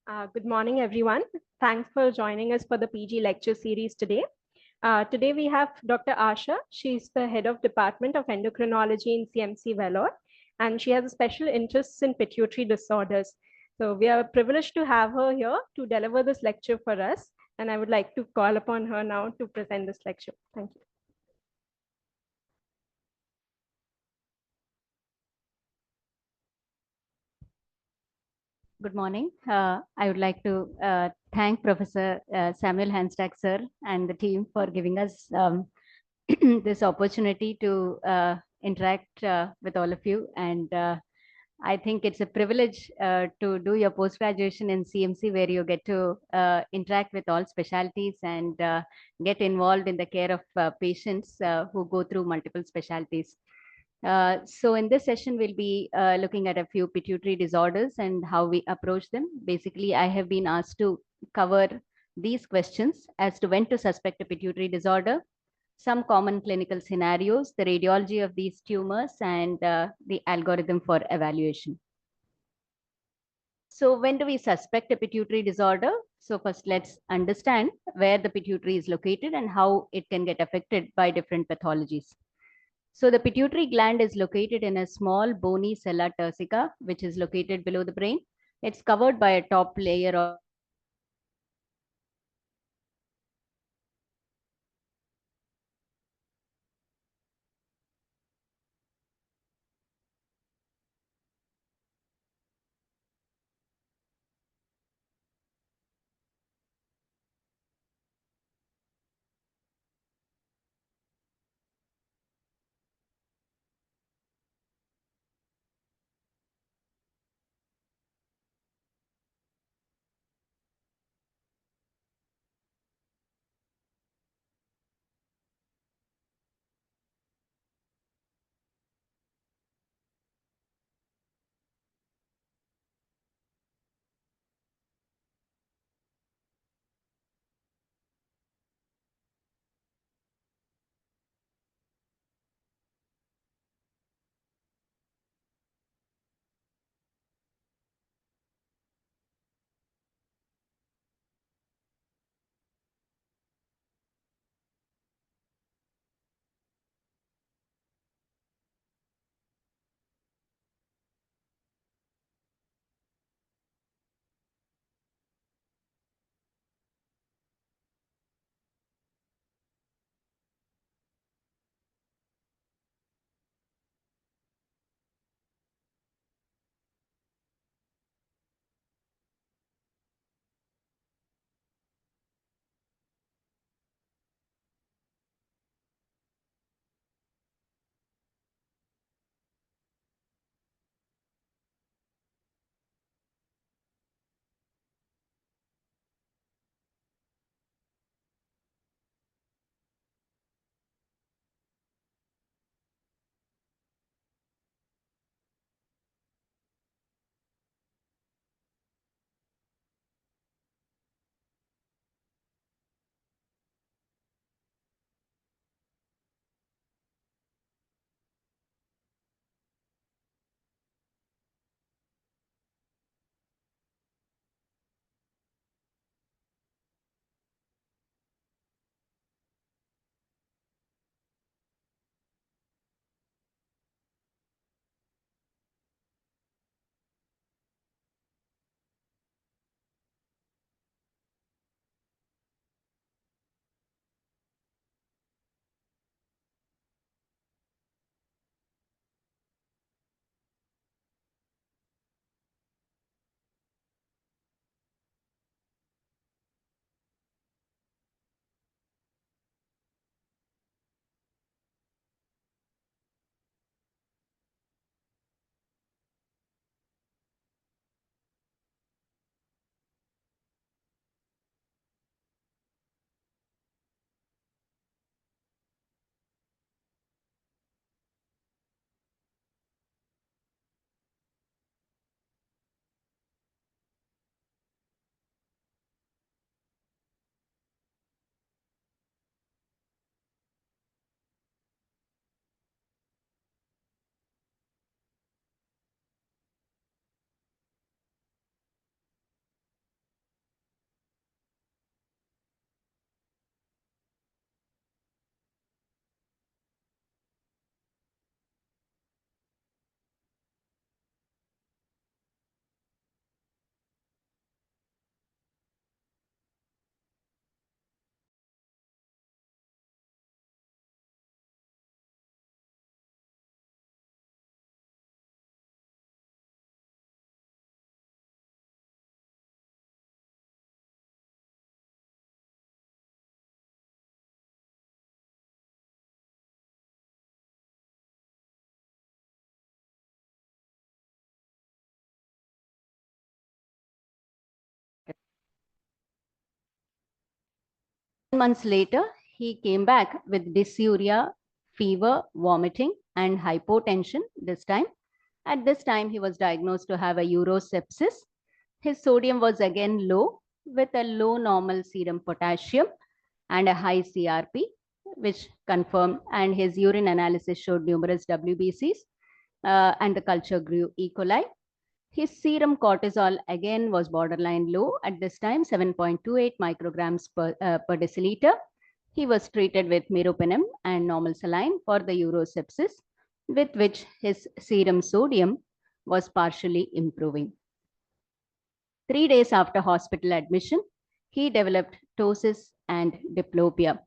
Good morning, everyone. Thanks for joining us for the PG lecture series today. Today we have Dr. Asha. She's the head of Department of Endocrinology in CMC Vellore, and she has a special interest in pituitary disorders. So we are privileged to have her here to deliver this lecture for us, and I would like to call upon her now to present this lecture. Thank you. Good morning. I would like to thank Professor Samuel Hanstack, sir, and the team for giving us this opportunity to interact with all of you. And I think it's a privilege to do your post-graduation in CMC, where you get to interact with all specialties and get involved in the care of patients who go through multiple specialties. So in this session, we'll be looking at a few pituitary disorders and how we approach them. Basically, I have been asked to cover these questions as to when to suspect a pituitary disorder, some common clinical scenarios, the radiology of these tumors, and the algorithm for evaluation. So when do we suspect a pituitary disorder? So first, let's understand where the pituitary is located and how it can get affected by different pathologies. So the pituitary gland is located in a small bony sella turcica, which is located below the brain. It's covered by a top layer of months later, he came back with dysuria, fever, vomiting, and hypotension this time. At this time, he was diagnosed to have a urosepsis. His sodium was again low with a low normal serum potassium and a high CRP, which confirmed, and his urine analysis showed numerous WBCs, and the culture grew E. coli. His serum cortisol again was borderline low at this time, 7.28 micrograms per deciliter. He was treated with meropenem and normal saline for the urosepsis, with which his serum sodium was partially improving. 3 days after hospital admission, he developed ptosis and diplopia.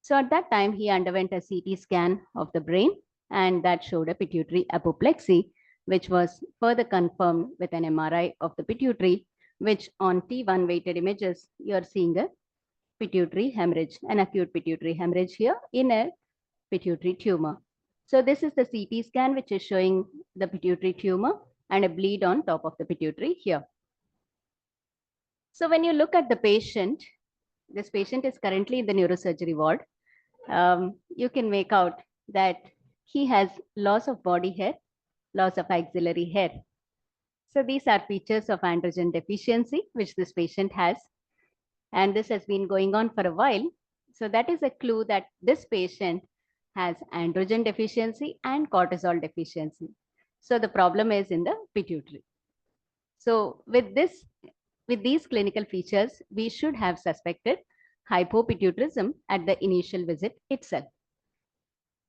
So at that time, he underwent a CT scan of the brain, and that showed a pituitary apoplexy, which was further confirmed with an MRI of the pituitary, which on T1 weighted images, you're seeing a pituitary hemorrhage, an acute pituitary hemorrhage here in a pituitary tumor. So this is the CT scan, which is showing the pituitary tumor and a bleed on top of the pituitary here. So when you look at the patient, this patient is currently in the neurosurgery ward. You can make out that he has loss of body hair, loss of axillary hair. So these are features of androgen deficiency, which this patient has. And this has been going on for a while. So that is a clue that this patient has androgen deficiency and cortisol deficiency. So the problem is in the pituitary. So with these clinical features, we should have suspected hypopituitarism at the initial visit itself.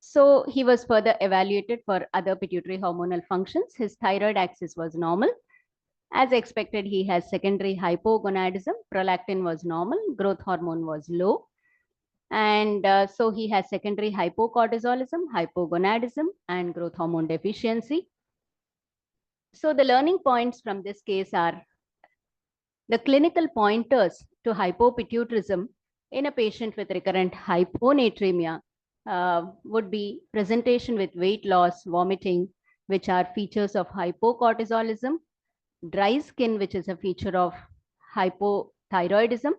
So he was further evaluated for other pituitary hormonal functions. His thyroid axis was normal. As expected, he has secondary hypogonadism. Prolactin was normal. Growth hormone was low. And so he has secondary hypocortisolism, hypogonadism, and growth hormone deficiency. So the learning points from this case are the clinical pointers to hypopituitarism in a patient with recurrent hyponatremia would be presentation with weight loss, vomiting, which are features of hypocortisolism, dry skin, which is a feature of hypothyroidism,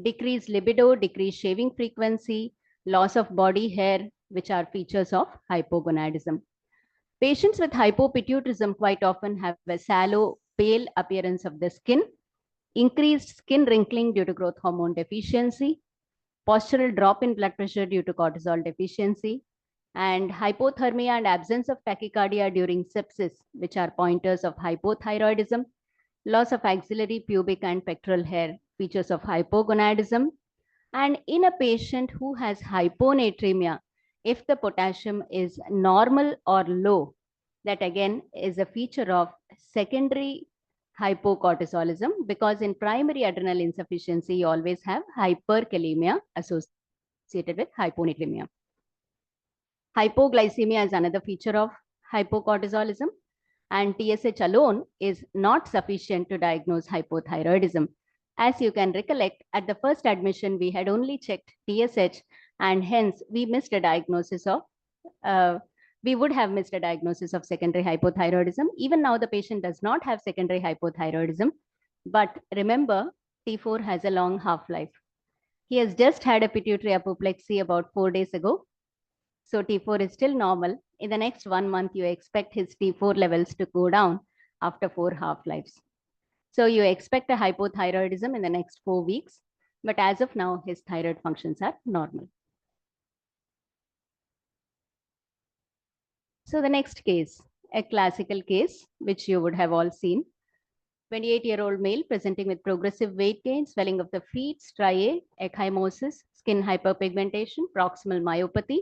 decreased libido, decreased shaving frequency, loss of body hair, which are features of hypogonadism. Patients with hypopituitarism quite often have a sallow, pale appearance of the skin, increased skin wrinkling due to growth hormone deficiency, postural drop in blood pressure due to cortisol deficiency, and hypothermia and absence of tachycardia during sepsis, which are pointers of hypothyroidism, loss of axillary, pubic, and pectoral hair, features of hypogonadism. And in a patient who has hyponatremia, if the potassium is normal or low, that again is a feature of secondary hypocortisolism, because in primary adrenal insufficiency, you always have hyperkalemia associated with hyponatremia. Hypoglycemia is another feature of hypocortisolism, and TSH alone is not sufficient to diagnose hypothyroidism. As you can recollect, at the first admission, we had only checked TSH, and hence we missed a diagnosis of we would have missed a diagnosis of secondary hypothyroidism. Even now, the patient does not have secondary hypothyroidism. But remember, T4 has a long half-life. He has just had a pituitary apoplexy about 4 days ago. So T4 is still normal. In the next 1 month, you expect his T4 levels to go down after 4 half-lives. So you expect a hypothyroidism in the next 4 weeks. But as of now, his thyroid functions are normal. So the next case, a classical case, which you would have all seen. 28-year-old male presenting with progressive weight gain, swelling of the feet, striae, ecchymosis, skin hyperpigmentation, proximal myopathy.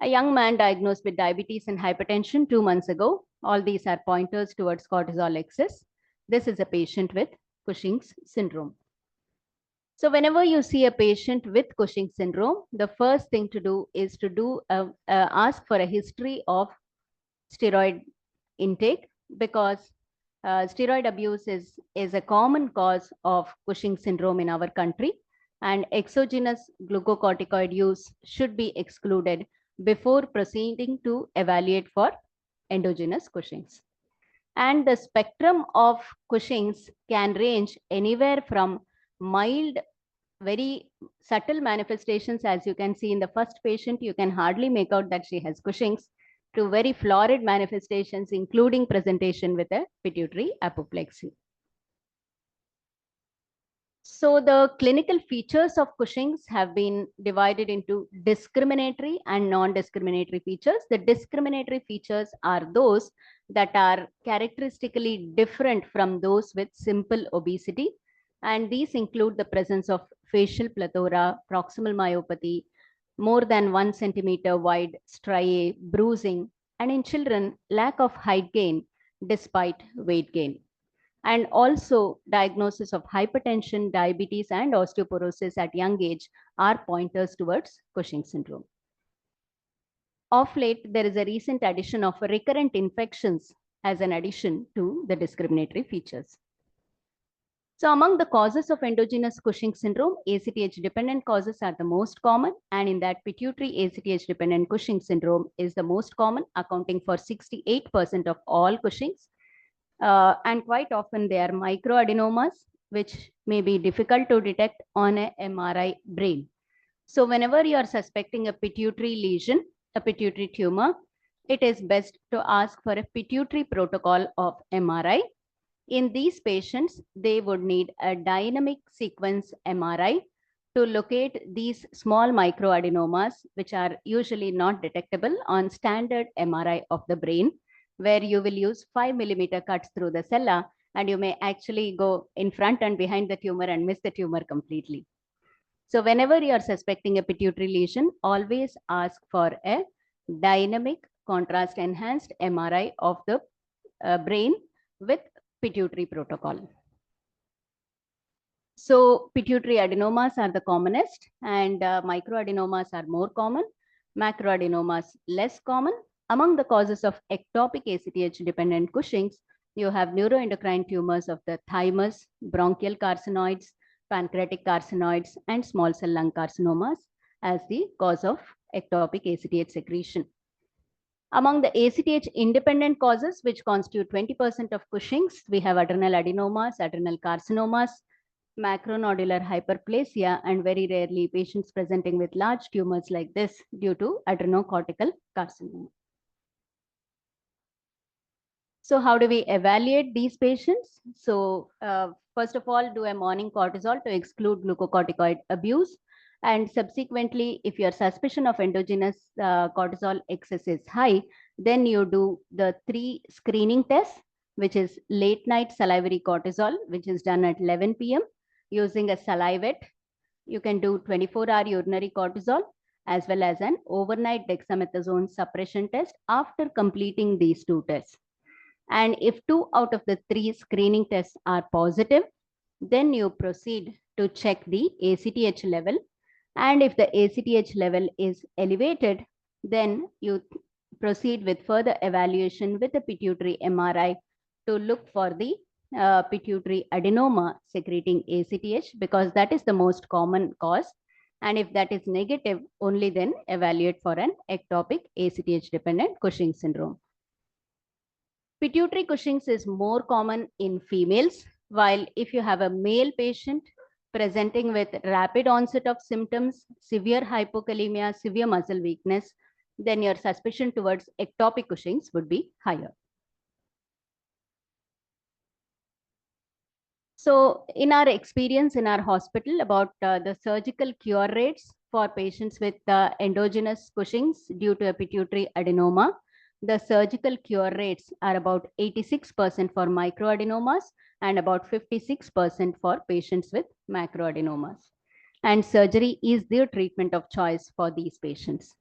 A young man diagnosed with diabetes and hypertension 2 months ago. All these are pointers towards cortisol excess. This is a patient with Cushing's syndrome. So whenever you see a patient with Cushing syndrome, the first thing to do is to ask for a history of steroid intake, because steroid abuse is a common cause of Cushing syndrome in our country, and exogenous glucocorticoid use should be excluded before proceeding to evaluate for endogenous Cushing's. And the spectrum of Cushing's can range anywhere from mild very subtle manifestations, as you can see in the first patient, you can hardly make out that she has Cushing's, to very florid manifestations, including presentation with a pituitary apoplexy. So the clinical features of Cushing's have been divided into discriminatory and non-discriminatory features. The discriminatory features are those that are characteristically different from those with simple obesity. And these include the presence of facial plethora, proximal myopathy, more than 1 centimeter wide striae, bruising, and in children, lack of height gain despite weight gain. And also diagnosis of hypertension, diabetes, and osteoporosis at young age are pointers towards Cushing syndrome. Of late, there is a recent addition of recurrent infections as an addition to the discriminatory features. So among the causes of endogenous Cushing syndrome, ACTH-dependent causes are the most common, and in that pituitary ACTH-dependent Cushing syndrome is the most common, accounting for 68% of all Cushings. And quite often they are microadenomas, which may be difficult to detect on a MRI brain. So whenever you are suspecting a pituitary lesion, a pituitary tumor, it is best to ask for a pituitary protocol of MRI. In these patients, they would need a dynamic sequence MRI to locate these small microadenomas, which are usually not detectable on standard MRI of the brain, where you will use 5 millimeter cuts through the cella, and you may actually go in front and behind the tumor and miss the tumor completely. So whenever you are suspecting a pituitary lesion, always ask for a dynamic contrast enhanced MRI of the brain with pituitary protocol. So pituitary adenomas are the commonest, and microadenomas are more common, macroadenomas less common. Among the causes of ectopic ACTH-dependent Cushing's, you have neuroendocrine tumors of the thymus, bronchial carcinoids, pancreatic carcinoids, and small cell lung carcinomas as the cause of ectopic ACTH secretion. Among the ACTH-independent causes, which constitute 20% of Cushing's, we have adrenal adenomas, adrenal carcinomas, macronodular hyperplasia, and very rarely patients presenting with large tumors like this due to adrenocortical carcinoma. So how do we evaluate these patients? So first of all, do a morning cortisol to exclude glucocorticoid abuse. And subsequently, if your suspicion of endogenous cortisol excess is high, then you do the 3 screening tests, which is late night salivary cortisol, which is done at 11 p.m. using a salivate. You can do 24-hour urinary cortisol, as well as an overnight dexamethasone suppression test after completing these 2 tests. And if 2 out of the 3 screening tests are positive, then you proceed to check the ACTH level. And if the ACTH level is elevated, then you proceed with further evaluation with a pituitary MRI to look for the pituitary adenoma secreting ACTH, because that is the most common cause. And if that is negative, only then evaluate for an ectopic ACTH-dependent Cushing syndrome. Pituitary Cushing's is more common in females, while if you have a male patient presenting with rapid onset of symptoms, severe hypokalemia, severe muscle weakness, then your suspicion towards ectopic Cushing's would be higher. So in our experience in our hospital about the surgical cure rates for patients with endogenous Cushing's due to a pituitary adenoma, the surgical cure rates are about 86% for microadenomas and about 56% for patients with macroadenomas. And surgery is the treatment of choice for these patients.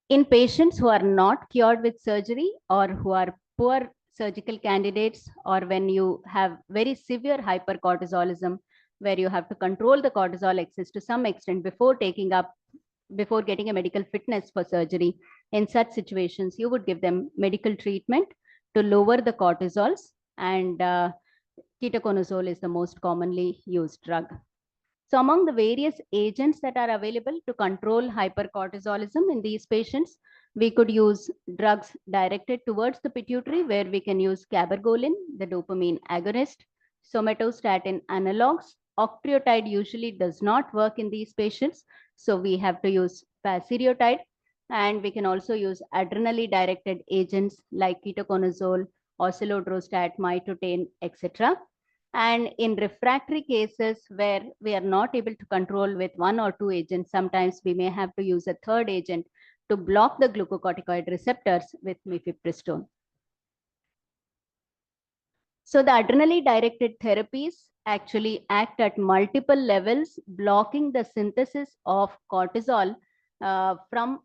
In patients who are not cured with surgery or who are poor surgical candidates, or when you have very severe hypercortisolism, where you have to control the cortisol excess to some extent before getting a medical fitness for surgery, in such situations, you would give them medical treatment to lower the cortisols, and ketoconazole is the most commonly used drug. So among the various agents that are available to control hypercortisolism in these patients, we could use drugs directed towards the pituitary, where we can use cabergoline, the dopamine agonist, somatostatin analogs, octreotide usually does not work in these patients. So we have to use pasireotide, and we can also use adrenally directed agents like ketoconazole, osilodrostat, mitotane, etc. And in refractory cases where we are not able to control with one or two agents, sometimes we may have to use a third agent to block the glucocorticoid receptors with mifepristone. So the adrenally directed therapies actually act at multiple levels, blocking the synthesis of cortisol from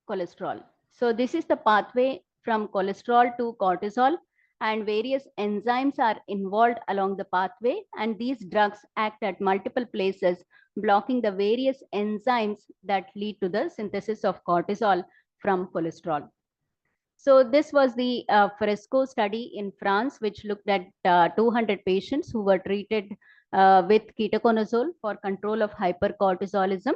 cholesterol. So this is the pathway from cholesterol to cortisol, and various enzymes are involved along the pathway, and these drugs act at multiple places, blocking the various enzymes that lead to the synthesis of cortisol from cholesterol. So this was the Fresco study in France, which looked at 200 patients who were treated with ketoconazole for control of hypercortisolism.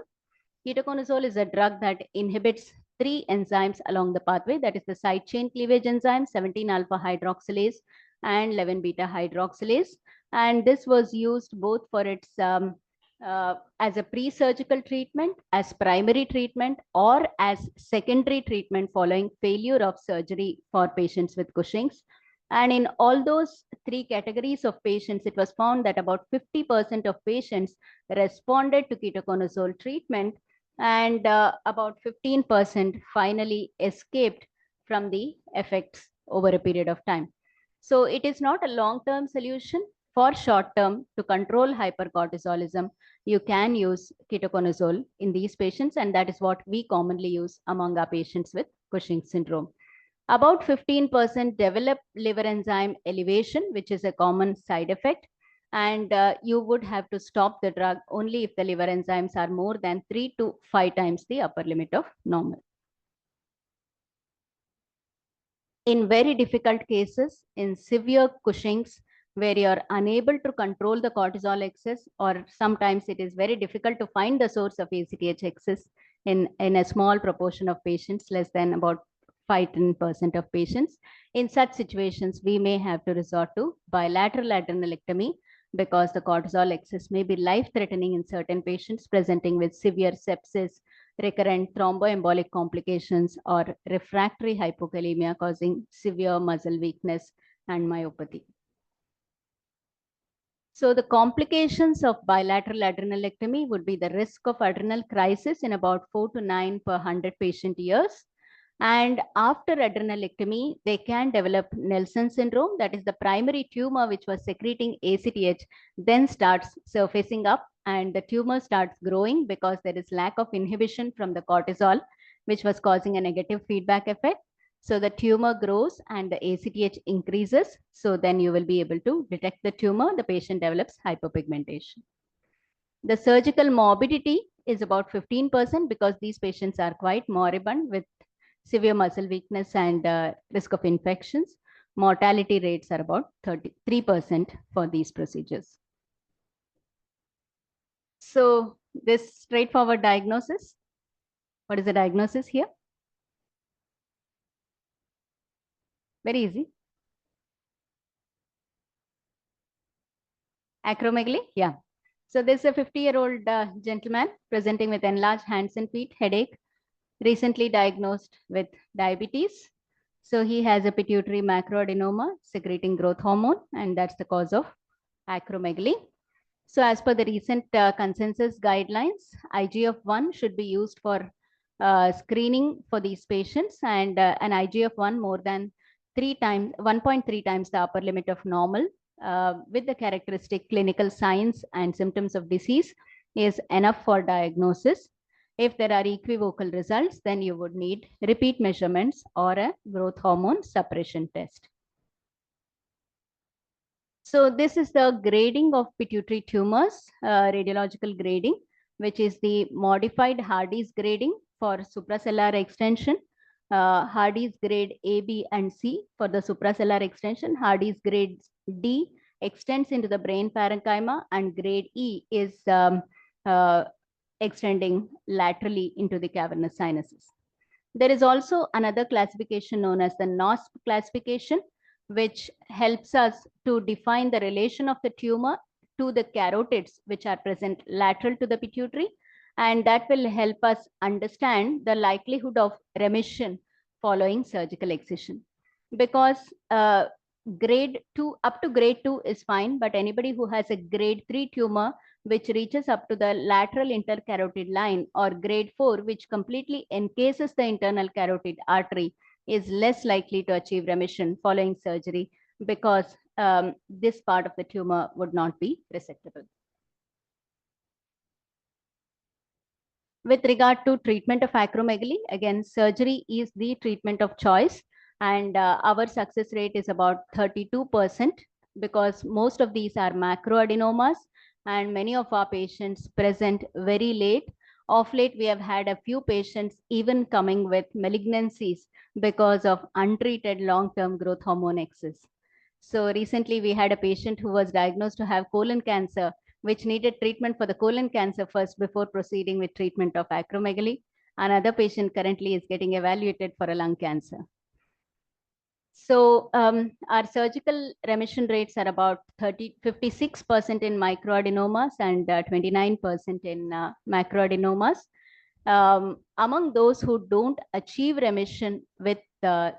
Ketoconazole is a drug that inhibits three enzymes along the pathway, that is the side chain cleavage enzyme, 17-alpha hydroxylase and 11-beta hydroxylase. And this was used both for its as a pre-surgical treatment, as primary treatment, or as secondary treatment following failure of surgery for patients with Cushing's. And in all those three categories of patients, it was found that about 50% of patients responded to ketoconazole treatment, and about 15% finally escaped from the effects over a period of time. So it is not a long-term solution. For short-term, to control hypercortisolism, you can use ketoconazole in these patients, and that is what we commonly use among our patients with Cushing syndrome. About 15% develop liver enzyme elevation, which is a common side effect, and you would have to stop the drug only if the liver enzymes are more than 3 to 5 times the upper limit of normal. In very difficult cases, in severe Cushing's, where you're unable to control the cortisol excess, or sometimes it is very difficult to find the source of ACTH excess in a small proportion of patients, less than about 5-10% of patients. In such situations, we may have to resort to bilateral adrenalectomy, because the cortisol excess may be life-threatening in certain patients presenting with severe sepsis, recurrent thromboembolic complications, or refractory hypokalemia causing severe muscle weakness and myopathy. So the complications of bilateral adrenalectomy would be the risk of adrenal crisis in about 4 to 9 per 100 patient years. And after adrenalectomy, they can develop Nelson syndrome, that is the primary tumor which was secreting ACTH, then starts surfacing up, and the tumor starts growing because there is lack of inhibition from the cortisol, which was causing a negative feedback effect. So the tumor grows and the ACTH increases. So then you will be able to detect the tumor. The patient develops hypopigmentation. The surgical morbidity is about 15% because these patients are quite moribund with severe muscle weakness and risk of infections. Mortality rates are about 33% for these procedures. So this straightforward diagnosis. What is the diagnosis here? Very easy. Acromegaly, yeah. So this is a 50-year-old gentleman presenting with enlarged hands and feet, headache, recently diagnosed with diabetes. So he has a pituitary macroadenoma secreting growth hormone, and that's the cause of acromegaly. So as per the recent consensus guidelines, IGF-1 should be used for screening for these patients, and an IGF-1 more than 1.3 times the upper limit of normal with the characteristic clinical signs and symptoms of disease is enough for diagnosis. If there are equivocal results, then you would need repeat measurements or a growth hormone suppression test. So this is the grading of pituitary tumors, radiological grading, which is the modified Hardy's grading for suprasellar extension. Hardy's grade A, B, and C for the suprasellar extension. Hardy's grade D extends into the brain parenchyma, and grade E is extending laterally into the cavernous sinuses. There is also another classification known as the NOSP classification, which helps us to define the relation of the tumor to the carotids which are present lateral to the pituitary, and that will help us understand the likelihood of remission following surgical excision. Because grade 2 up to grade 2 is fine, but anybody who has a grade 3 tumor which reaches up to the lateral intercarotid line, or grade 4 which completely encases the internal carotid artery, is less likely to achieve remission following surgery, because this part of the tumor would not be resectable. With regard to treatment of acromegaly, again, surgery is the treatment of choice, and our success rate is about 32%, because most of these are macroadenomas, and many of our patients present very late. Of late, we have had a few patients even coming with malignancies because of untreated long-term growth hormone excess. So recently, we had a patient who was diagnosed to have colon cancer, which needed treatment for the colon cancer first before proceeding with treatment of acromegaly. Another patient currently is getting evaluated for a lung cancer. So our surgical remission rates are about 56% in microadenomas and 29% in macroadenomas. Among those who don't achieve remission with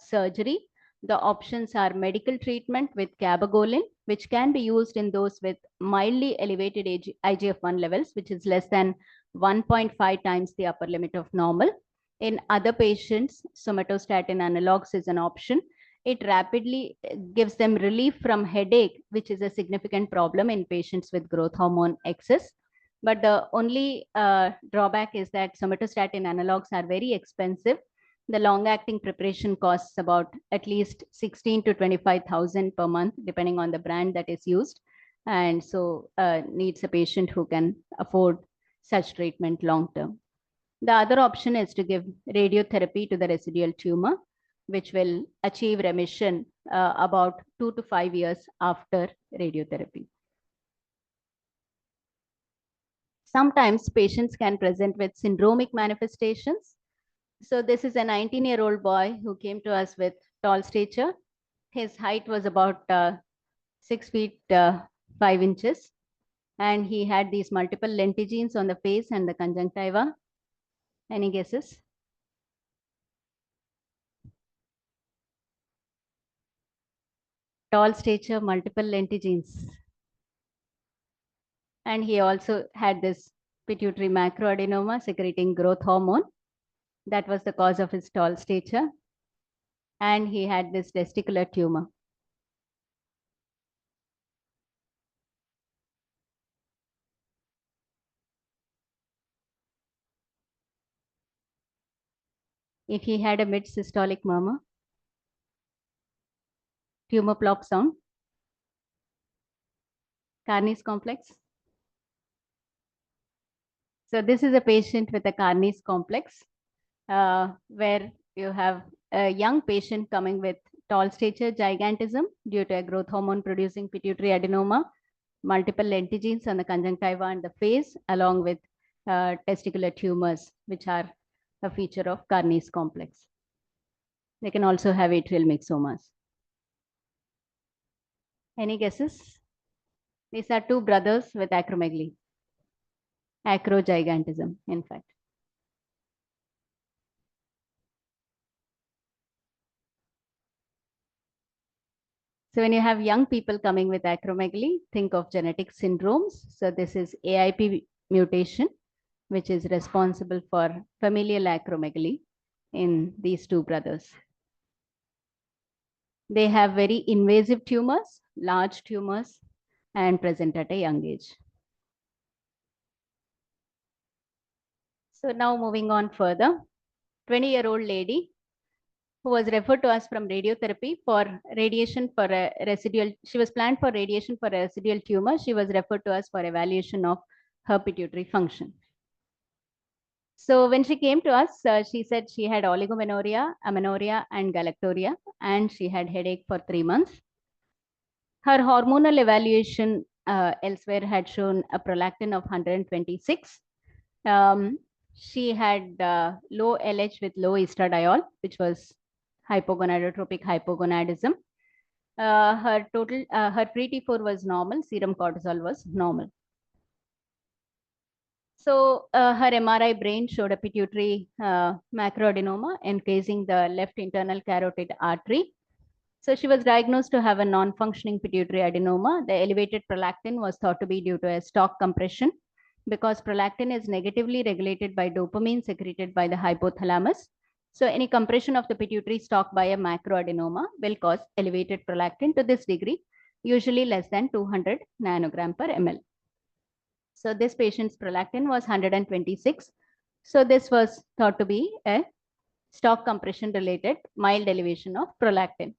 surgery, the options are medical treatment with cabergoline, which can be used in those with mildly elevated IGF-1 levels, which is less than 1.5 times the upper limit of normal. In other patients, somatostatin analogs is an option. It rapidly gives them relief from headache, which is a significant problem in patients with growth hormone excess. But the only drawback is that somatostatin analogs are very expensive. The long-acting preparation costs about at least 16 to 25,000 per month, depending on the brand that is used, and so needs a patient who can afford such treatment long-term. The other option is to give radiotherapy to the residual tumor, which will achieve remission about 2 to 5 years after radiotherapy. Sometimes patients can present with syndromic manifestations. So this is a 19-year-old boy who came to us with tall stature. His height was about 6 feet 5 inches. And he had these multiple lentigens on the face and the conjunctiva. Any guesses? Tall stature, multiple lentigens. And he also had this pituitary macroadenoma secreting growth hormone. That was the cause of his tall stature. And he had this testicular tumor. If he had a mid-systolic murmur, tumor plop sound, Carney's complex. So this is a patient with a Carney's complex, where you have a young patient coming with tall stature gigantism due to a growth hormone producing pituitary adenoma, multiple lentigens on the conjunctiva and the face, along with testicular tumors, which are a feature of Carney's complex. They can also have atrial myxomas. Any guesses? These are two brothers with acromegaly. Acrogigantism, in fact. So when you have young people coming with acromegaly, think of genetic syndromes. So this is AIP mutation, which is responsible for familial acromegaly in these two brothers. They have very invasive tumors, large tumors, and present at a young age. So now moving on further, 20-year-old lady who was referred to us from radiotherapy for radiation for a residual. She was planned for radiation for a residual tumor. She was referred to us for evaluation of her pituitary function. So when she came to us, she said she had oligomenorrhea, amenorrhea, and galactorrhea, and she had headache for 3 months. Her hormonal evaluation elsewhere had shown a prolactin of 126. She had low LH with low estradiol, which was hypogonadotropic hypogonadism. her free T4 was normal, serum cortisol was normal. So her MRI brain showed a pituitary macroadenoma encasing the left internal carotid artery. So she was diagnosed to have a non-functioning pituitary adenoma. The elevated prolactin was thought to be due to a stalk compression because prolactin is negatively regulated by dopamine secreted by the hypothalamus. So any compression of the pituitary stalk by a macroadenoma will cause elevated prolactin to this degree, usually less than 200 nanogram per ml. So this patient's prolactin was 126. So this was thought to be a stalk compression related mild elevation of prolactin.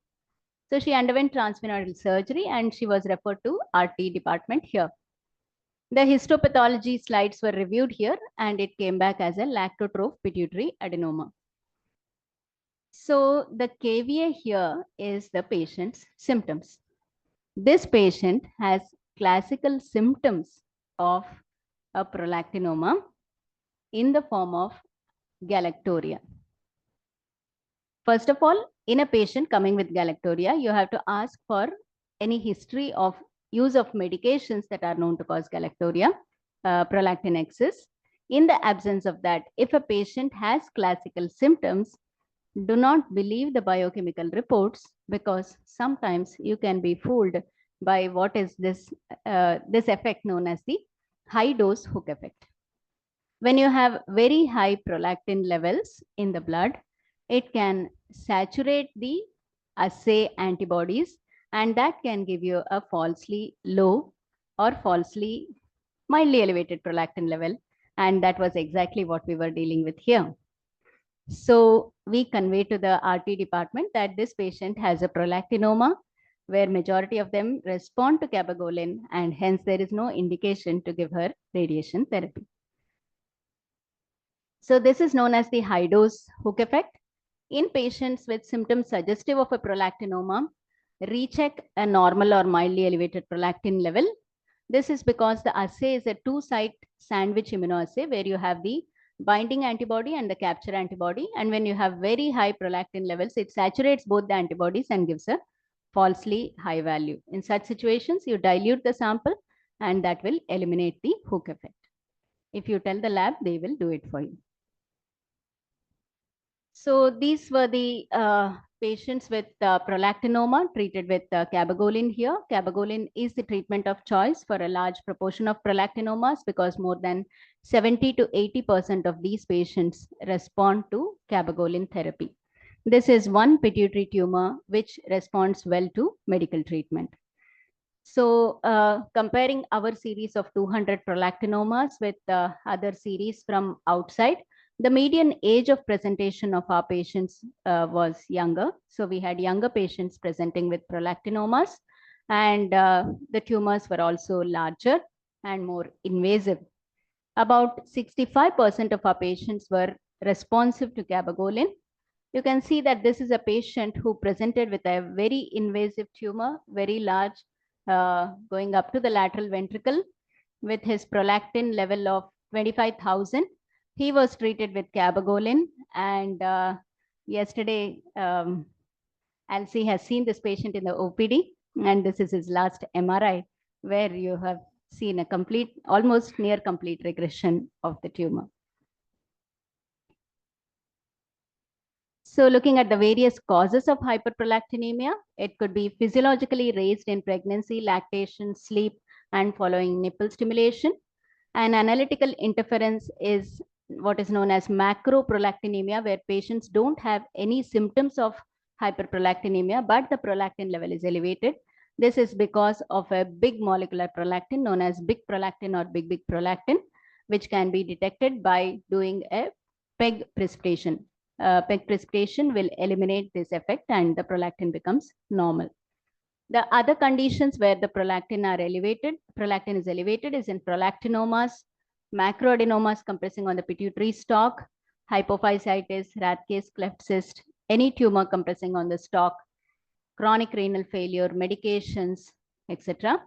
So she underwent transvenous surgery and she was referred to RT department here. The histopathology slides were reviewed here and it came back as a lactotroph pituitary adenoma. So the KVA here is the patient's symptoms. This patient has classical symptoms of a prolactinoma in the form of galactorrhea. First of all, in a patient coming with galactorrhea, you have to ask for any history of use of medications that are known to cause galactorrhea, prolactin excess. In the absence of that, if a patient has classical symptoms, do not believe the biochemical reports because sometimes you can be fooled by what is this effect known as the high dose hook effect. When you have very high prolactin levels in the blood, it can saturate the assay antibodies and that can give you a falsely low or falsely mildly elevated prolactin level. And that was exactly what we were dealing with here. So we convey to the RT department that this patient has a prolactinoma where majority of them respond to cabergoline and hence there is no indication to give her radiation therapy. So this is known as the high dose hook effect. In patients with symptoms suggestive of a prolactinoma, recheck a normal or mildly elevated prolactin level. This is because the assay is a two-site sandwich immunoassay where you have the binding antibody and the capture antibody. And when you have very high prolactin levels, it saturates both the antibodies and gives a falsely high value. In such situations, you dilute the sample and that will eliminate the hook effect. If you tell the lab, they will do it for you. So these were the patients with prolactinoma treated with cabergoline here. Cabergoline is the treatment of choice for a large proportion of prolactinomas because more than 70 to 80% of these patients respond to cabergoline therapy. This is one pituitary tumor which responds well to medical treatment. So comparing our series of 200 prolactinomas with other series from outside, the median age of presentation of our patients was younger. So we had younger patients presenting with prolactinomas and the tumors were also larger and more invasive. About 65% of our patients were responsive to cabergoline. You can see that this is a patient who presented with a very invasive tumor, very large, going up to the lateral ventricle with his prolactin level of 25,000. He was treated with cabergoline and yesterday Alcy has seen this patient in the OPD and this is his last MRI where you have seen a complete, almost near complete regression of the tumor. So looking at the various causes of hyperprolactinemia, it could be physiologically raised in pregnancy, lactation, sleep, and following nipple stimulation. And analytical interference is what is known as macroprolactinemia, where patients don't have any symptoms of hyperprolactinemia, but the prolactin level is elevated. This is because of a big molecular prolactin known as big prolactin or big prolactin, which can be detected by doing a PEG precipitation. PEG precipitation will eliminate this effect and the prolactin becomes normal. The other conditions where the prolactin is elevated is in prolactinomas, macroadenomas compressing on the pituitary stalk, hypophysitis, Rathke's cleft cyst, any tumor compressing on the stalk, chronic renal failure, medications, etc.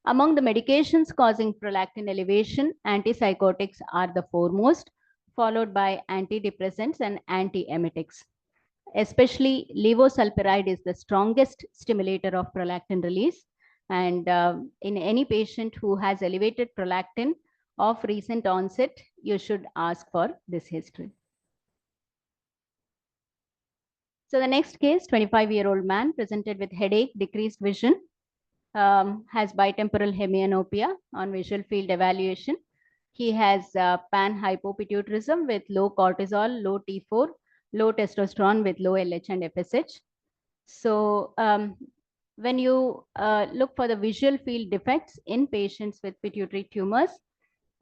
Among the medications causing prolactin elevation, antipsychotics are the foremost, followed by antidepressants and antiemetics. especially levosulpiride is the strongest stimulator of prolactin release. And in any patient who has elevated prolactin of recent onset, you should ask for this history. So the next case, 25-year-old man presented with headache, decreased vision, has bitemporal hemianopia on visual field evaluation. He has pan-hypopituitarism with low cortisol, low T4, low testosterone with low LH and FSH. So when you look for the visual field defects in patients with pituitary tumors,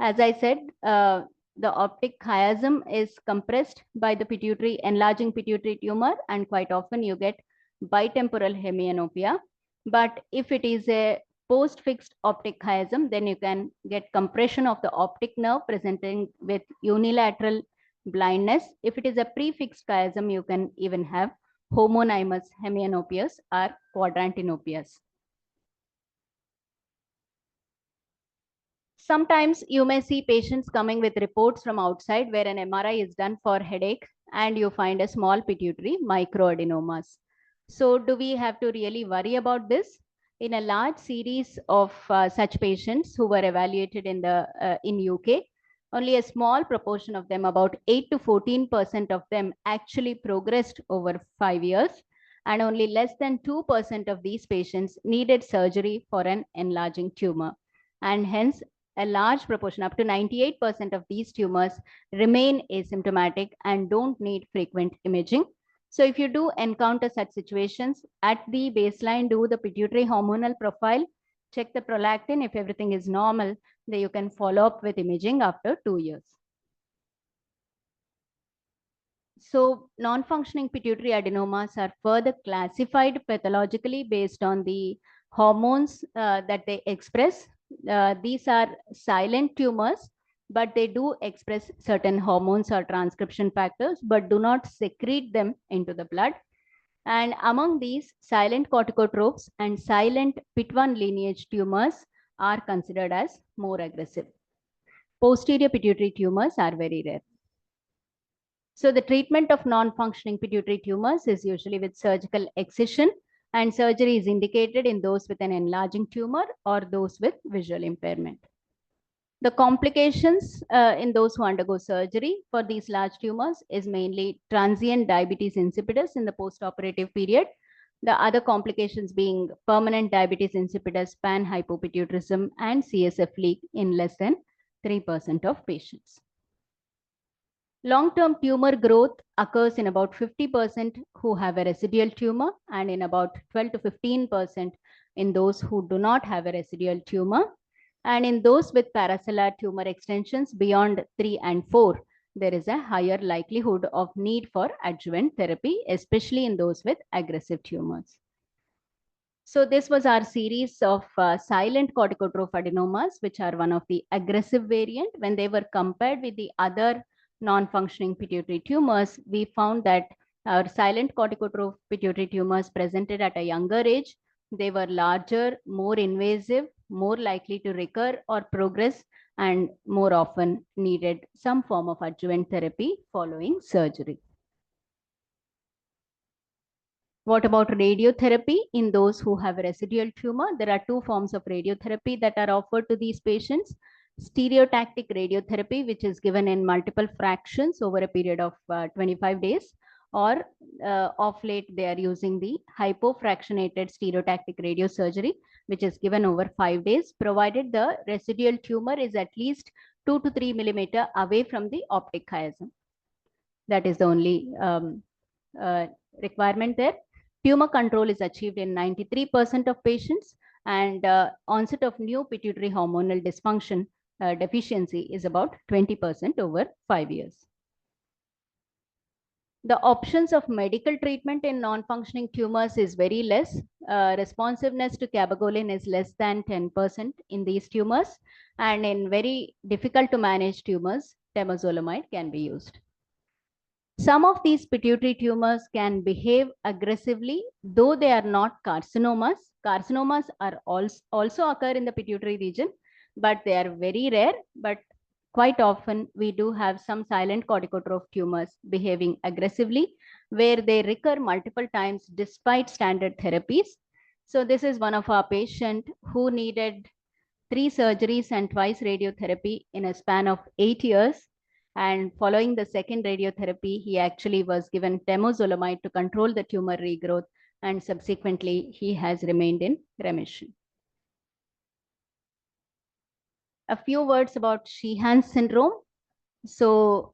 as I said, the optic chiasm is compressed by the pituitary, enlarging pituitary tumor, and quite often you get bitemporal hemianopia. But if it is a post-fixed optic chiasm, then you can get compression of the optic nerve presenting with unilateral blindness. If it is a prefixed chiasm, you can even have homonymous hemianopias or quadrantinopias. Sometimes you may see patients coming with reports from outside where an MRI is done for headache and you find a small pituitary microadenomas. So do we have to really worry about this? In a large series of such patients who were evaluated in UK, only a small proportion of them, about 8 to 14% of them, actually progressed over 5 years, and only less than 2% of these patients needed surgery for an enlarging tumor. And hence, a large proportion, up to 98% of these tumors, remain asymptomatic and don't need frequent imaging. So if you do encounter such situations, at the baseline, do the pituitary hormonal profile, check the prolactin. If everything is normal, then you can follow up with imaging after 2 years. So non-functioning pituitary adenomas are further classified pathologically based on the hormones that they express. These are silent tumors, but they do express certain hormones or transcription factors, but do not secrete them into the blood. And among these, silent corticotropes and silent PIT1 lineage tumors are considered as more aggressive. Posterior pituitary tumors are very rare. So the treatment of non-functioning pituitary tumors is usually with surgical excision, and surgery is indicated in those with an enlarging tumor or those with visual impairment. The complications in those who undergo surgery for these large tumors is mainly transient diabetes insipidus in the postoperative period. The other complications being permanent diabetes insipidus, pan-hypopituitarism, and CSF leak in less than 3% of patients. Long-term tumor growth occurs in about 50% who have a residual tumor and in about 12 to 15% in those who do not have a residual tumor. And in those with paracellular tumor extensions beyond 3 and 4, there is a higher likelihood of need for adjuvant therapy, especially in those with aggressive tumors. So this was our series of silent corticotroph adenomas, which are one of the aggressive variant. When they were compared with the other non-functioning pituitary tumors, we found that our silent corticotroph pituitary tumors presented at a younger age. They were larger, more invasive, more likely to recur or progress, and more often needed some form of adjuvant therapy following surgery. What about radiotherapy in those who have a residual tumor? There are two forms of radiotherapy that are offered to these patients. Stereotactic radiotherapy, which is given in multiple fractions over a period of 25 days, or of late they are using the hypofractionated stereotactic radiosurgery, which is given over 5 days, provided the residual tumor is at least 2 to 3 millimeter away from the optic chiasm. That is the only requirement there. Tumor control is achieved in 93% of patients, and onset of new pituitary hormonal dysfunction deficiency is about 20% over 5 years. The options of medical treatment in non-functioning tumors is very less. Responsiveness to cabergoline is less than 10% in these tumors, and in very difficult to manage tumors, temozolomide can be used. Some of these pituitary tumors can behave aggressively, though they are not carcinomas. Carcinomas are also occur in the pituitary region, but they are very rare. But quite often we do have some silent corticotroph tumors behaving aggressively, where they recur multiple times despite standard therapies. So this is one of our patient who needed 3 surgeries and twice radiotherapy in a span of 8 years. And following the second radiotherapy, he actually was given temozolomide to control the tumor regrowth, and subsequently he has remained in remission. A few words about Sheehan syndrome. So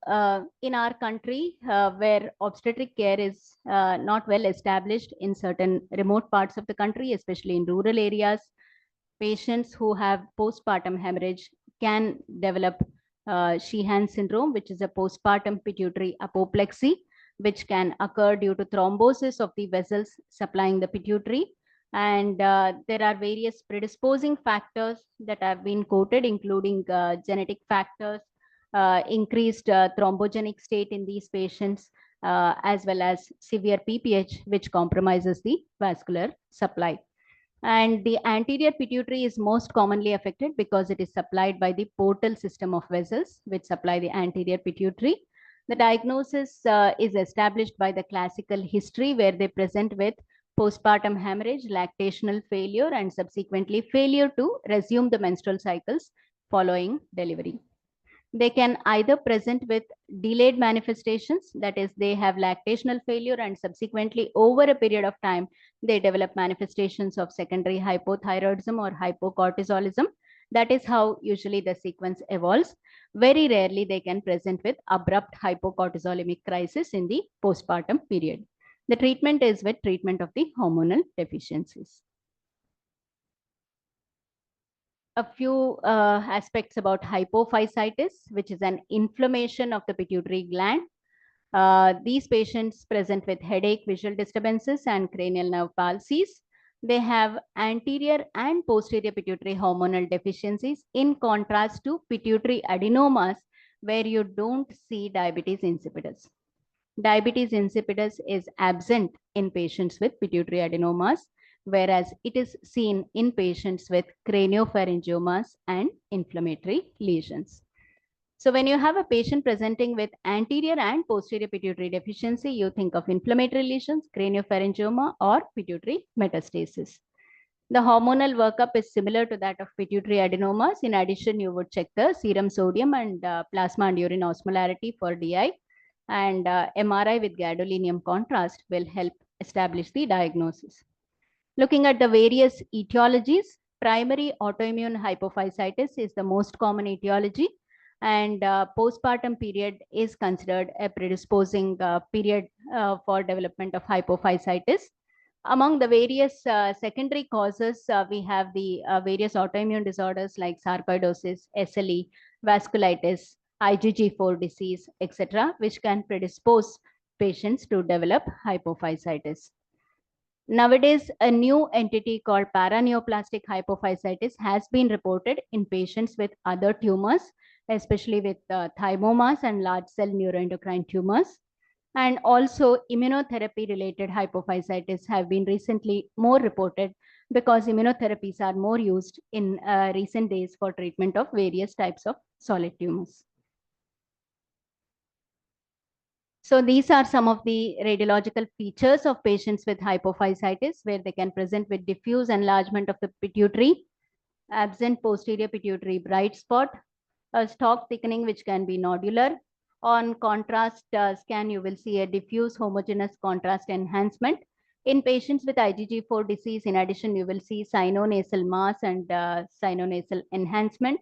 in our country, where obstetric care is not well established in certain remote parts of the country, especially in rural areas, patients who have postpartum hemorrhage can develop Sheehan syndrome, which is a postpartum pituitary apoplexy, which can occur due to thrombosis of the vessels supplying the pituitary. And there are various predisposing factors that have been quoted, including genetic factors, increased thrombogenic state in these patients, as well as severe PPH, which compromises the vascular supply. And the anterior pituitary is most commonly affected because it is supplied by the portal system of vessels, which supply the anterior pituitary. The diagnosis is established by the classical history, where they present with postpartum hemorrhage, lactational failure, and subsequently failure to resume the menstrual cycles following delivery. They can either present with delayed manifestations, that is, they have lactational failure and subsequently over a period of time, they develop manifestations of secondary hypothyroidism or hypocortisolism. That is how usually the sequence evolves. Very rarely they can present with abrupt hypocortisolemic crisis in the postpartum period. The treatment is with treatment of the hormonal deficiencies. A few aspects about hypophysitis, which is an inflammation of the pituitary gland. These patients present with headache, visual disturbances, and cranial nerve palsies. They have anterior and posterior pituitary hormonal deficiencies, in contrast to pituitary adenomas, where you don't see diabetes insipidus. Diabetes insipidus is absent in patients with pituitary adenomas, whereas it is seen in patients with craniopharyngiomas and inflammatory lesions. So when you have a patient presenting with anterior and posterior pituitary deficiency, you think of inflammatory lesions, craniopharyngioma, or pituitary metastasis. The hormonal workup is similar to that of pituitary adenomas. In addition, you would check the serum sodium and plasma and urine osmolarity for DI, and MRI with gadolinium contrast will help establish the diagnosis. Looking at the various etiologies, primary autoimmune hypophysitis is the most common etiology, and postpartum period is considered a predisposing period for development of hypophysitis. Among the various secondary causes, we have the various autoimmune disorders like sarcoidosis, SLE, vasculitis, IgG4 disease, etc., which can predispose patients to develop hypophysitis. Nowadays, a new entity called paraneoplastic hypophysitis has been reported in patients with other tumors, especially with thymomas and large cell neuroendocrine tumors. And also immunotherapy related hypophysitis have been recently more reported because immunotherapies are more used in recent days for treatment of various types of solid tumors. So these are some of the radiological features of patients with hypophysitis, where they can present with diffuse enlargement of the pituitary, absent posterior pituitary bright spot, a stalk thickening which can be nodular. On contrast scan, you will see a diffuse homogeneous contrast enhancement. In patients with IgG4 disease, in addition, you will see sinonasal mass and sinonasal enhancement.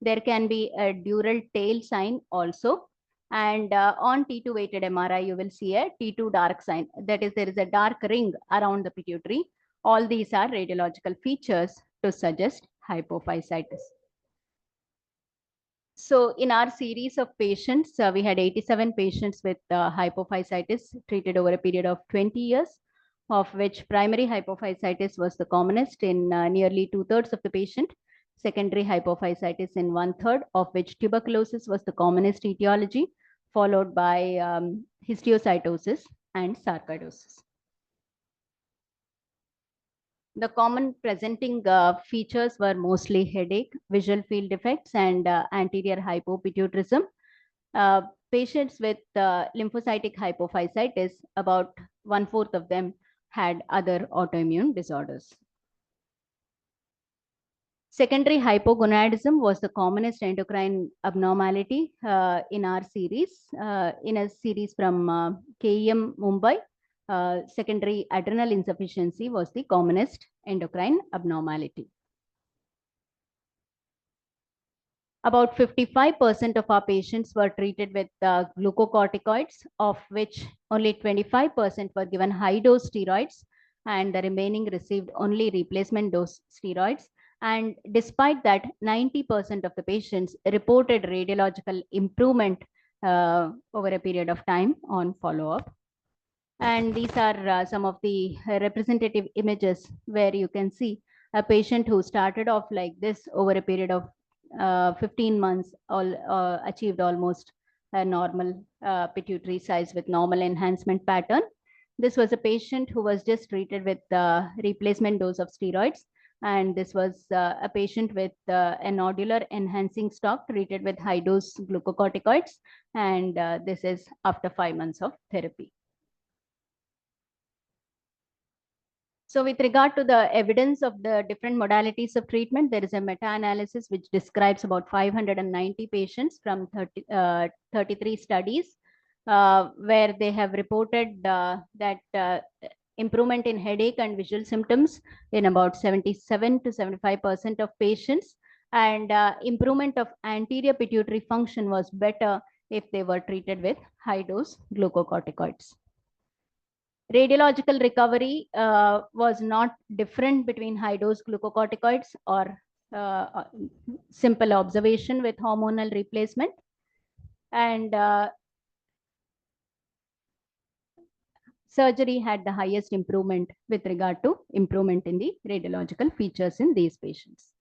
There can be a dural tail sign also. And on T2 weighted MRI, you will see a T2 dark sign. That is, there is a dark ring around the pituitary. All these are radiological features to suggest hypophysitis. So in our series of patients, we had 87 patients with hypophysitis treated over a period of 20 years, of which primary hypophysitis was the commonest in nearly 2/3 of the patient, secondary hypophysitis in 1/3, of which tuberculosis was the commonest etiology, followed by histiocytosis and sarcoidosis. The common presenting features were mostly headache, visual field defects, and anterior hypopituitarism. Patients with lymphocytic hypophysitis, about 1/4 of them had other autoimmune disorders. Secondary hypogonadism was the commonest endocrine abnormality in our series, in a series from KEM Mumbai. Secondary adrenal insufficiency was the commonest endocrine abnormality. About 55% of our patients were treated with glucocorticoids, of which only 25% were given high-dose steroids, and the remaining received only replacement dose steroids. And despite that, 90% of the patients reported radiological improvement over a period of time on follow-up. And these are some of the representative images where you can see a patient who started off like this over a period of 15 months, achieved almost a normal pituitary size with normal enhancement pattern. This was a patient who was just treated with replacement dose of steroids. And this was a patient with a nodular enhancing stock treated with high dose glucocorticoids. And this is after 5 months of therapy. So with regard to the evidence of the different modalities of treatment, there is a meta-analysis which describes about 590 patients from 33 studies, where they have reported that improvement in headache and visual symptoms in about 77 to 75% of patients, and improvement of anterior pituitary function was better if they were treated with high-dose glucocorticoids. Radiological recovery was not different between high-dose glucocorticoids or simple observation with hormonal replacement. And surgery had the highest improvement with regard to improvement in the radiological features in these patients.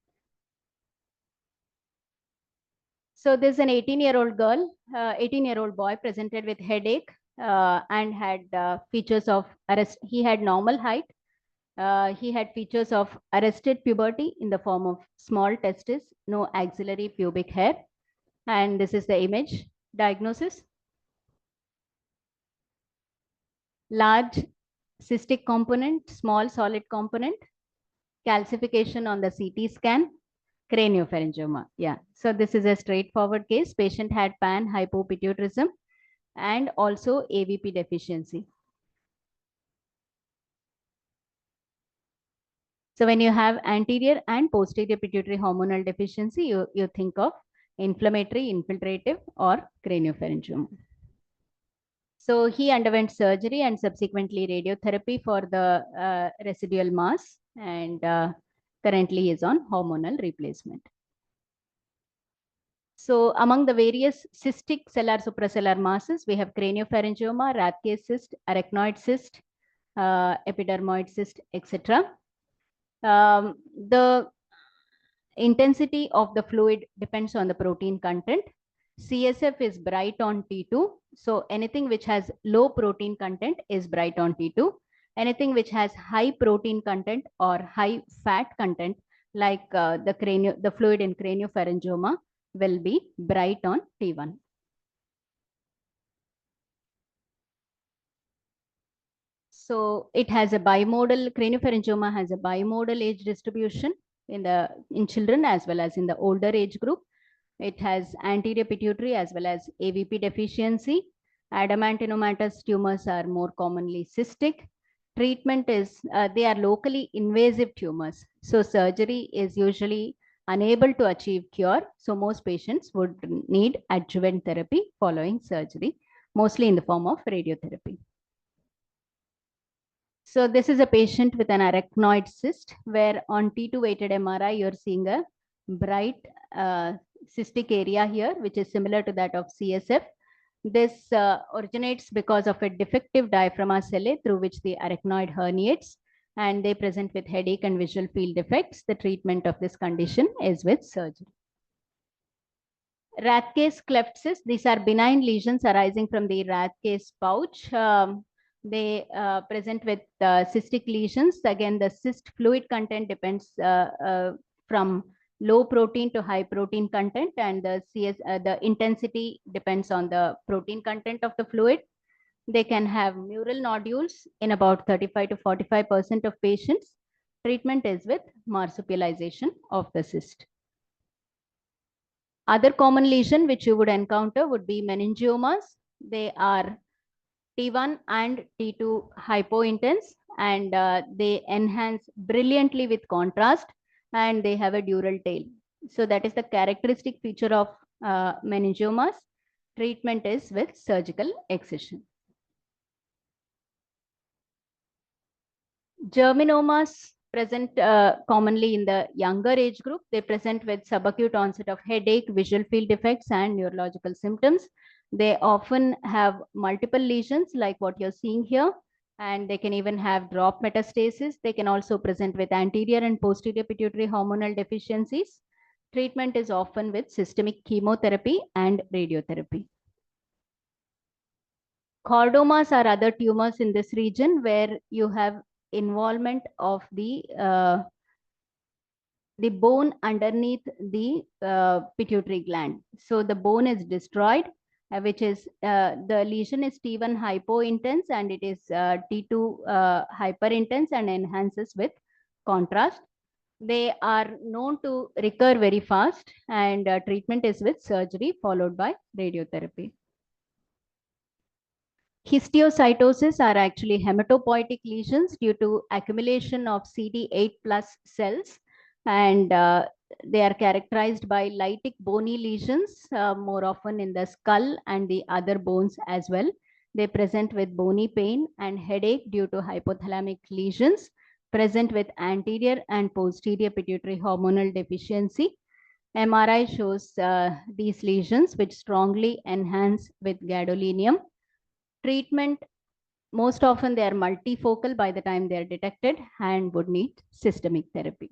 So there's an 18-year-old girl, 18-year-old boy presented with headache and had features of arrest. He had normal height. He had features of arrested puberty in the form of small testes, no axillary pubic hair. And this is the image diagnosis. Large cystic component, small solid component, calcification on the CT scan, craniopharyngioma. Yeah, so this is a straightforward case. Patient had pan-hypopituitarism and also AVP deficiency. So when you have anterior and posterior pituitary hormonal deficiency, you think of inflammatory, infiltrative, or craniopharyngioma. So he underwent surgery and subsequently radiotherapy for the residual mass, and currently he is on hormonal replacement. So among the various cystic cellular suprasellar masses, we have craniopharyngioma, Rathke's cyst, arachnoid cyst, epidermoid cyst, etc. The intensity of the fluid depends on the protein content. CSF is bright on T2. So anything which has low protein content is bright on T2. Anything which has high protein content or high fat content, like the fluid in craniopharyngioma, will be bright on T1. So it has a bimodal, craniopharyngioma has a bimodal age distribution in children as well as in the older age group. It has anterior pituitary as well as AVP deficiency. Adamantinomatous tumors are more commonly cystic. Treatment is, they are locally invasive tumors. So surgery is usually unable to achieve cure. So most patients would need adjuvant therapy following surgery, mostly in the form of radiotherapy. So this is a patient with an arachnoid cyst, where on T2 weighted MRI, you're seeing a bright cystic area here, which is similar to that of CSF. This originates because of a defective diaphragma sellae through which the arachnoid herniates, and they present with headache and visual field defects. The treatment of this condition is with surgery. Rathke's cleft cyst, these are benign lesions arising from the Rathke's pouch. They present with cystic lesions. Again, the cyst fluid content depends from low protein to high protein content, and the intensity depends on the protein content of the fluid. They can have mural nodules in about 35 to 45% of patients. Treatment is with marsupialization of the cyst. Other common lesion which you would encounter would be meningiomas. They are T1 and T2 hypointense, and they enhance brilliantly with contrast, and they have a dural tail. So that is the characteristic feature of meningiomas. Treatment is with surgical excision. Germinomas present commonly in the younger age group. They present with subacute onset of headache, visual field defects, and neurological symptoms. They often have multiple lesions like what you're seeing here, and they can even have drop metastasis. They can also present with anterior and posterior pituitary hormonal deficiencies. Treatment is often with systemic chemotherapy and radiotherapy. Chordomas are other tumors in this region where you have involvement of the bone underneath the pituitary gland. So the bone is destroyed, which is the lesion is T1 hypointense and it is T2 hyperintense and enhances with contrast. They are known to recur very fast, and treatment is with surgery followed by radiotherapy. Histiocytosis are actually hematopoietic lesions due to accumulation of CD8 plus cells, and they are characterized by lytic bony lesions, more often in the skull and the other bones as well. They present with bony pain and headache due to hypothalamic lesions, present with anterior and posterior pituitary hormonal deficiency. MRI shows these lesions which strongly enhance with gadolinium. Treatment, most often they are multifocal by the time they are detected and would need systemic therapy.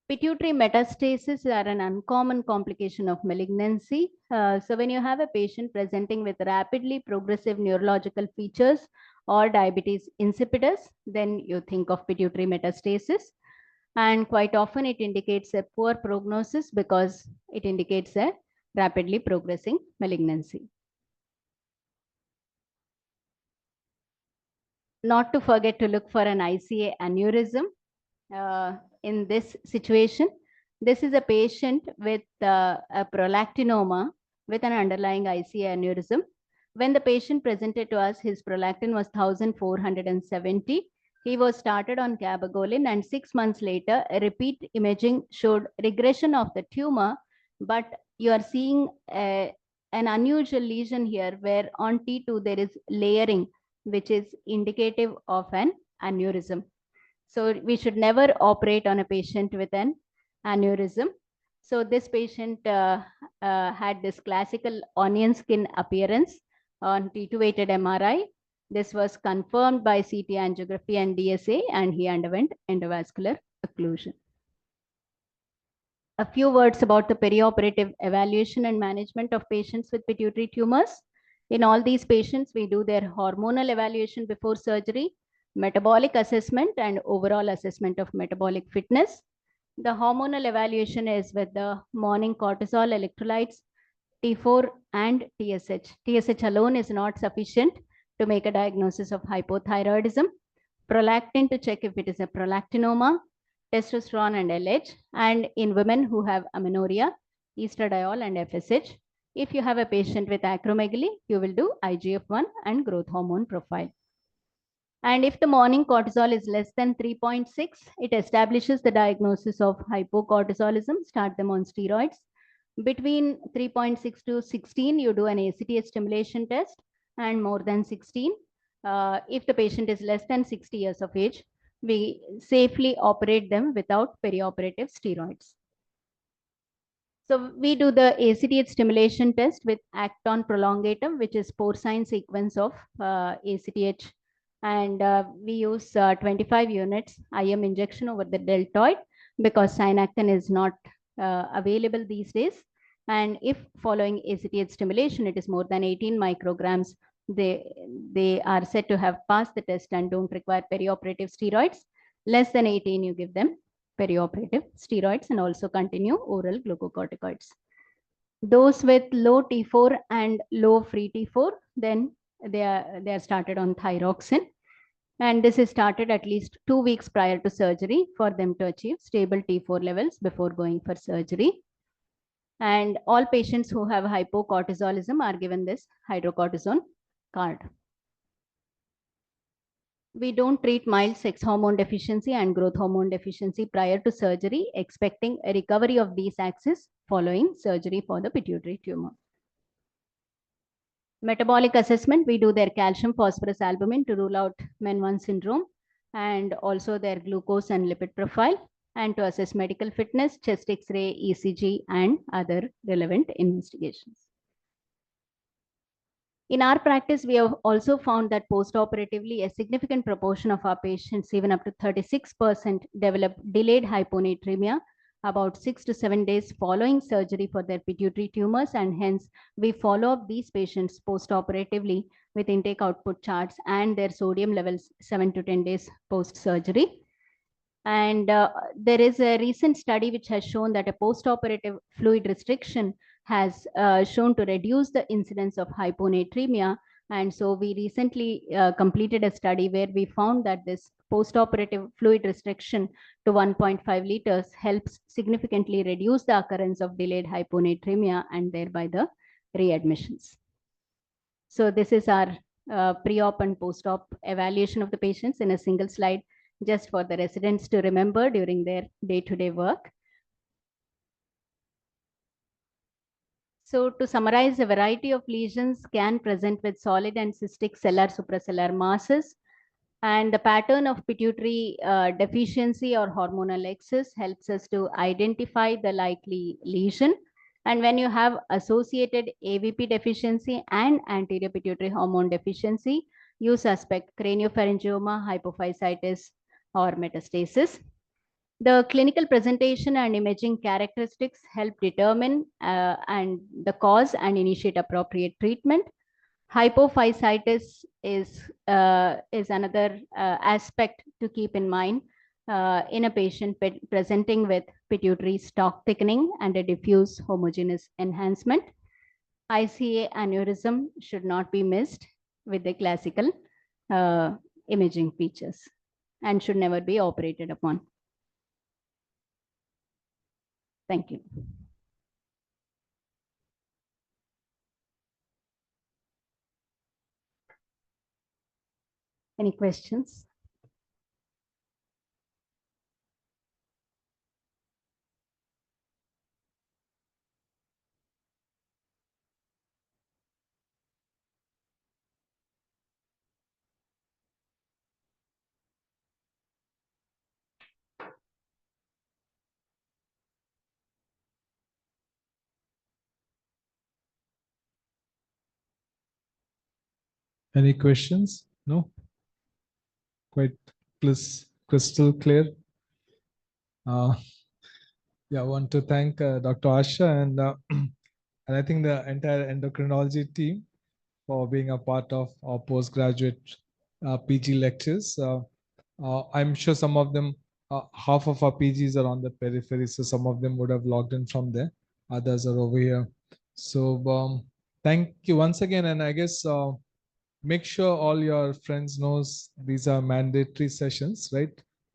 Pituitary metastases are an uncommon complication of malignancy. So when you have a patient presenting with rapidly progressive neurological features or diabetes insipidus, then you think of pituitary metastasis. And quite often it indicates a poor prognosis because it indicates a rapidly progressing malignancy. Not to forget to look for an ICA aneurysm. In this situation, this is a patient with a prolactinoma with an underlying ICA aneurysm. When the patient presented to us, his prolactin was 1470. He was started on cabergoline, and 6 months later, a repeat imaging showed regression of the tumor, but you are seeing an unusual lesion here where on T2 there is layering, which is indicative of an aneurysm. So we should never operate on a patient with an aneurysm. So this patient had this classical onion skin appearance on T2-weighted MRI. This was confirmed by CT angiography and DSA, and he underwent endovascular occlusion. A few words about the perioperative evaluation and management of patients with pituitary tumors. In all these patients, we do their hormonal evaluation before surgery, metabolic assessment, and overall assessment of metabolic fitness. The hormonal evaluation is with the morning cortisol electrolytes, T4 and TSH. TSH alone is not sufficient to make a diagnosis of hypothyroidism. Prolactin to check if it is a prolactinoma, testosterone and LH, and in women who have amenorrhea, estradiol and FSH. If you have a patient with acromegaly, you will do IGF-1 and growth hormone profile. And if the morning cortisol is less than 3.6, it establishes the diagnosis of hypocortisolism. Start them on steroids. Between 3.6 to 16, you do an ACTH stimulation test, and more than 16. If the patient is less than 60 years of age, we safely operate them without perioperative steroids. So we do the ACTH stimulation test with acton prolongatum, which is porcine sequence of ACTH. And we use 25 units IM injection over the deltoid because synactin is not available these days. And if following ACTH stimulation, it is more than 18 micrograms, they are said to have passed the test and don't require perioperative steroids. Less than 18, you give them perioperative steroids and also continue oral glucocorticoids. Those with low T4 and low free T4, then they are started on thyroxine. And this is started at least 2 weeks prior to surgery for them to achieve stable T4 levels before going for surgery. And all patients who have hypocortisolism are given this hydrocortisone card. We don't treat mild sex hormone deficiency and growth hormone deficiency prior to surgery, expecting a recovery of these axes following surgery for the pituitary tumor. Metabolic assessment, we do their calcium phosphorus albumin to rule out MEN1 syndrome and also their glucose and lipid profile, and to assess medical fitness, chest X-ray, ECG, and other relevant investigations. In our practice, we have also found that postoperatively, a significant proportion of our patients, even up to 36%, develop delayed hyponatremia about 6 to 7 days following surgery for their pituitary tumors, and hence we follow up these patients postoperatively with intake output charts and their sodium levels 7 to 10 days post-surgery. And there is a recent study which has shown that a postoperative fluid restriction has shown to reduce the incidence of hyponatremia. And so we recently completed a study where we found that this postoperative fluid restriction to 1.5 liters helps significantly reduce the occurrence of delayed hyponatremia and thereby the readmissions. So this is our pre-op and post-op evaluation of the patients in a single slide, just for the residents to remember during their day-to-day work. So to summarize, a variety of lesions can present with solid and cystic cellular supracellular masses. And the pattern of pituitary deficiency or hormonal excess helps us to identify the likely lesion. And when you have associated AVP deficiency and anterior pituitary hormone deficiency, you suspect craniopharyngioma, hypophysitis, or metastasis. The clinical presentation and imaging characteristics help determine and the cause and initiate appropriate treatment. Hypophysitis is another aspect to keep in mind in a patient presenting with pituitary stalk thickening and a diffuse homogeneous enhancement. ICA aneurysm should not be missed with the classical imaging features and should never be operated upon. Thank you. Any questions? Any questions? No? Quite crystal clear. Yeah, I want to thank Dr. Asha and I think the entire endocrinology team for being a part of our postgraduate PG lectures. I'm sure some of them, half of our PGs are on the periphery, so some of them would have logged in from there. Others are over here. So thank you once again, and I guess make sure all your friends knows these are mandatory sessions, right?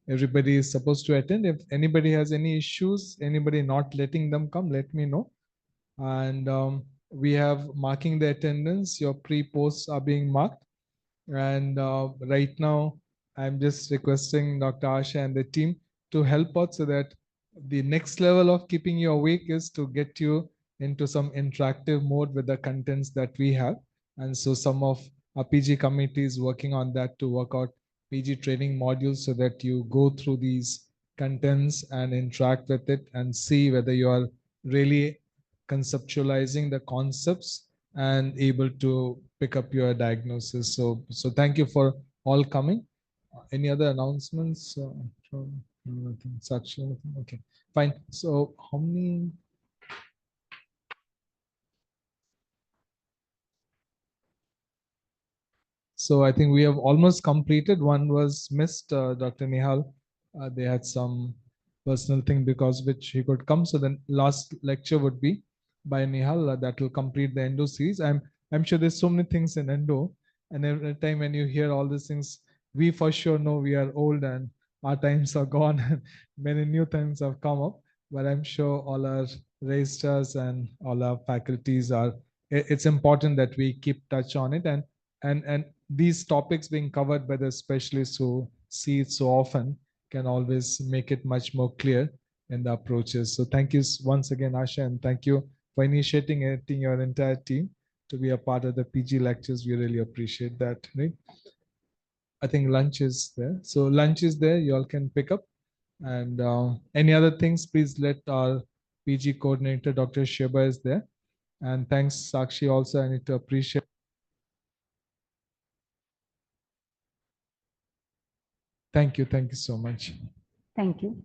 Everybody is supposed to attend. If anybody has any issues, anybody not letting them come, let me know. And we have marking the attendance. Your pre-posts are being marked. And right now, I'm just requesting Dr. Asha and the team to help out so that the next level of keeping you awake is to get you into some interactive mode with the contents that we have. And so some of our PG committee is working on that to work out PG training modules so that you go through these contents and interact with it and see whether you are really conceptualizing the concepts and able to pick up your diagnosis. So thank you for all coming. Any other announcements? Nothing, such anything. Okay, fine. So how many? So I think we have almost completed. One was missed, Dr. Nihal. They had some personal thing because which he could come. So then last lecture would be by Nihal. That will complete the endo series. I'm sure there's so many things in endo, and every time when you hear all these things, we for sure know we are old and our times are gone and many new times have come up. But I'm sure all our registrars and all our faculties are. It's important that we keep touch on it, and these topics being covered by the specialists who see it so often can always make it much more clear in the approaches. So thank you once again, Asha, and thank you for initiating your entire team to be a part of the PG lectures. We really appreciate that. Right? I think lunch is there. So lunch is there. You all can pick up. And any other things, please let our PG coordinator, Dr. Sheba, is there. And thanks, Sakshi, also. I need to appreciate. Thank you. Thank you so much. Thank you.